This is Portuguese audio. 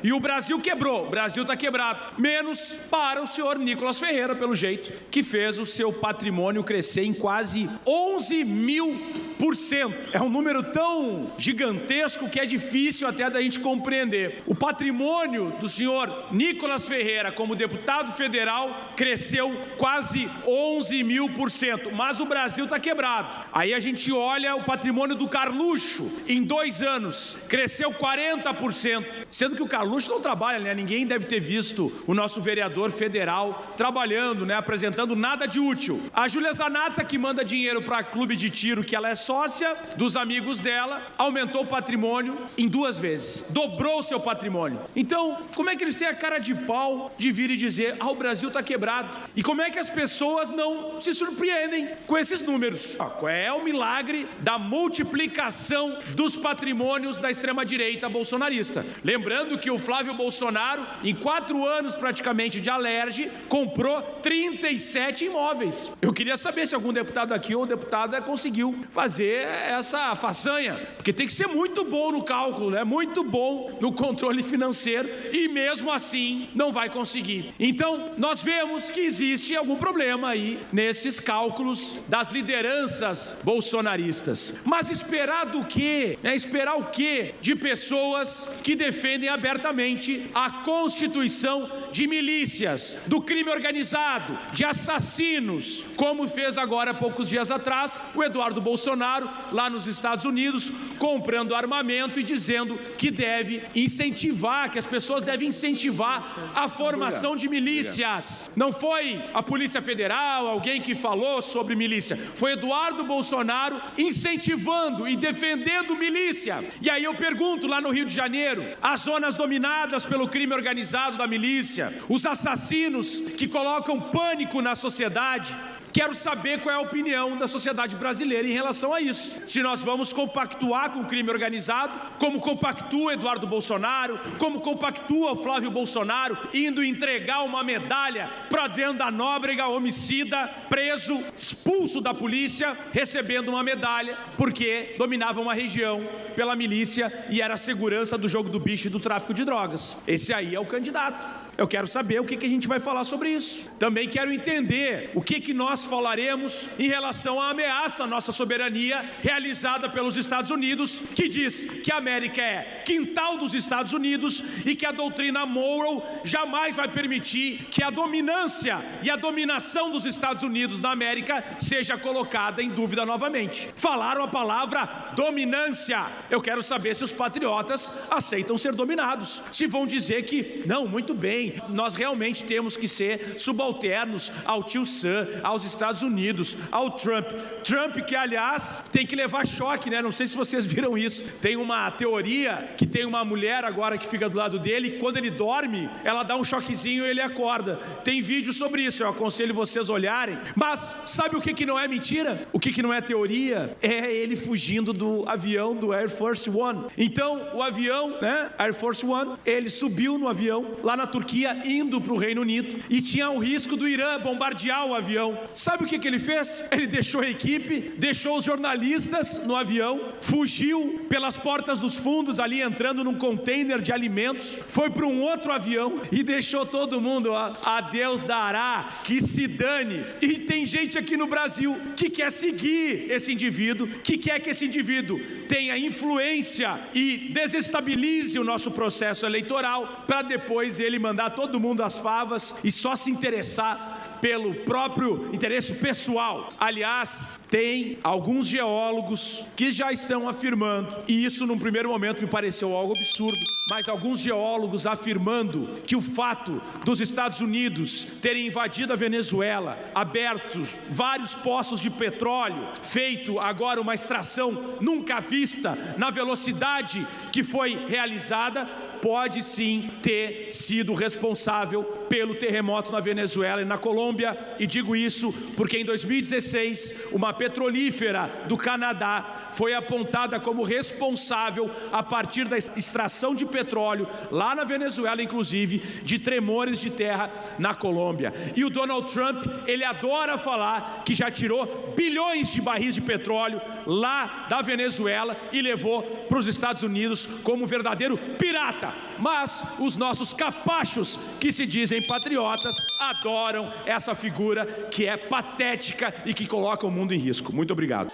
E o Brasil quebrou, o Brasil está quebrado. Menos para o senhor Nicolas Ferreira, pelo jeito, que fez o seu patrimônio crescer em quase 11.000%. É um número tão gigantesco que é difícil até da gente compreender. O patrimônio do senhor Nicolas Ferreira como deputado federal cresceu quase 11.000%, mas o Brasil está quebrado. Aí a gente olha o patrimônio do Carluxo, em 2 anos, cresceu 40%, sendo que o Carluxo não trabalha, né? Ninguém deve ter visto o nosso vereador federal trabalhando, né? Apresentando nada de útil. A Júlia Zanata, que manda dinheiro para clube de tiro, que ela é sócia dos amigos dela, aumentou o patrimônio em 2 vezes, dobrou o seu patrimônio. Então, como é que eles têm a cara de pau de vir e dizer, o Brasil está quebrado? E como é que as pessoas não se surpreendem com esses números? Qual é o milagre da multiplicação dos patrimônios da extrema-direita bolsonarista? Lembrando que o Flávio Bolsonaro, em 4 anos praticamente de alerge, comprou 37 imóveis. Eu queria saber se algum deputado aqui ou deputada conseguiu fazer essa façanha, porque tem que ser muito bom no cálculo, né? Muito bom no controle financeiro, e mesmo assim não vai conseguir. Então, nós vemos que existe algum problema aí nesses cálculos das lideranças bolsonaristas. Mas esperar do quê? Esperar o quê de pessoas que defendem abertamente a constituição de milícias, do crime organizado, de assassinos, como fez agora há poucos dias atrás o Eduardo Bolsonaro lá nos Estados Unidos, comprando armamento e dizendo que deve incentivar, que as pessoas devem incentivar a formação de milícias. Não foi a Polícia Federal, alguém que falou sobre milícia, foi Eduardo Bolsonaro incentivando e defendendo milícia. E aí eu pergunto, lá no Rio de Janeiro, as zonas dominadas pelo crime organizado da milícia, os assassinos que colocam pânico na sociedade, quero saber qual é a opinião da sociedade brasileira em relação a isso. Se nós vamos compactuar com o crime organizado, como compactua Eduardo Bolsonaro, como compactua o Flávio Bolsonaro, indo entregar uma medalha para Adriano da Nóbrega, homicida, preso, expulso da polícia, recebendo uma medalha, porque dominava uma região pela milícia e era a segurança do jogo do bicho e do tráfico de drogas. Esse aí é o candidato. Eu quero saber o que a gente vai falar sobre isso. Também quero entender o que nós falaremos em relação à ameaça à nossa soberania realizada pelos Estados Unidos, que diz que a América é quintal dos Estados Unidos e que a doutrina Monroe jamais vai permitir que a dominância e a dominação dos Estados Unidos na América seja colocada em dúvida novamente. Falaram a palavra dominância. Eu quero saber se os patriotas aceitam ser dominados, se vão dizer que, não, muito bem, nós realmente temos que ser subalternos ao tio Sam, aos Estados Unidos, ao Trump. Trump que, aliás, tem que levar choque, né? Não sei se vocês viram isso. Tem uma teoria que tem uma mulher agora que fica do lado dele e quando ele dorme, ela dá um choquezinho e ele acorda. Tem vídeo sobre isso, eu aconselho vocês a olharem. Mas sabe o que não é mentira? O que não é teoria? É ele fugindo do avião do Air Force One. Então, o avião, né? Air Force One, ele subiu no avião lá na Turquia, indo para o Reino Unido, e tinha o risco do Irã bombardear o avião. Sabe o que ele fez? Ele deixou a equipe, deixou os jornalistas no avião, fugiu pelas portas dos fundos ali, entrando num container de alimentos, foi para um outro avião e deixou todo mundo, a Deus dará, que se dane. E tem gente aqui no Brasil que quer seguir esse indivíduo, que quer que esse indivíduo tenha influência e desestabilize o nosso processo eleitoral, para depois ele mandar todo mundo às favas e só se interessar pelo próprio interesse pessoal. Aliás, tem alguns geólogos que já estão afirmando, e isso num primeiro momento me pareceu algo absurdo, mas alguns geólogos afirmando que o fato dos Estados Unidos terem invadido a Venezuela, abertos vários poços de petróleo, feito agora uma extração nunca vista na velocidade que foi realizada, pode sim ter sido responsável pelo terremoto na Venezuela e na Colômbia. E digo isso porque em 2016 uma petrolífera do Canadá foi apontada como responsável, a partir da extração de petróleo lá na Venezuela, inclusive, de tremores de terra na Colômbia. E o Donald Trump, ele adora falar que já tirou bilhões de barris de petróleo lá da Venezuela e levou para os Estados Unidos como um verdadeiro pirata. pena, mas os nossos capachos, que se dizem patriotas, adoram essa figura que é patética e que coloca o mundo em risco. Muito obrigado.